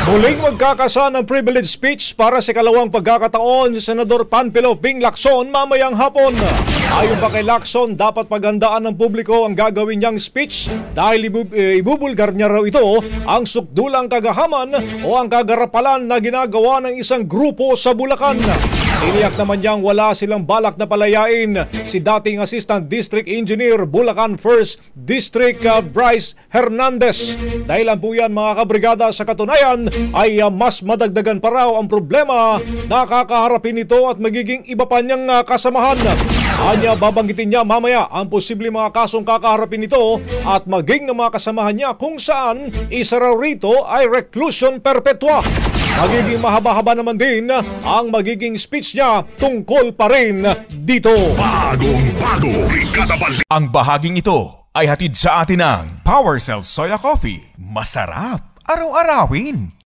Muling magkakasa ng privilege speech para sa kalawang pagkakataon si Senador Panfilo Ping Lacson mamayang hapon. Ayon pa kay Lacson, dapat paghandaan ng publiko ang gagawin niyang speech dahil ibubulgar niya raw ito ang sukdulang kagahaman o ang kagarapalan na ginagawa ng isang grupo sa Bulacan. Iniyak naman niyang wala silang balak na palayain si dating Assistant District Engineer Bulacan 1st District Bryce Hernandez. Dahilan po yan mga kabrigada, sa katunayan ay mas madagdagan pa raw ang problema na kakaharapin nito at magiging iba pa niyang kasamahan. Anya, babanggitin niya mamaya ang posibleng mga kasong kakaharapin nito at maging ng mga kasamahan niya kung saan isa raw rito ay reclusion perpetua. Magiging mahaba-haba naman din ang magiging speech niya tungkol pa rin dito. Bagong-bago, ang bahaging ito ay hatid sa atin ng Power Cell Soya Coffee. Masarap araw-arawin.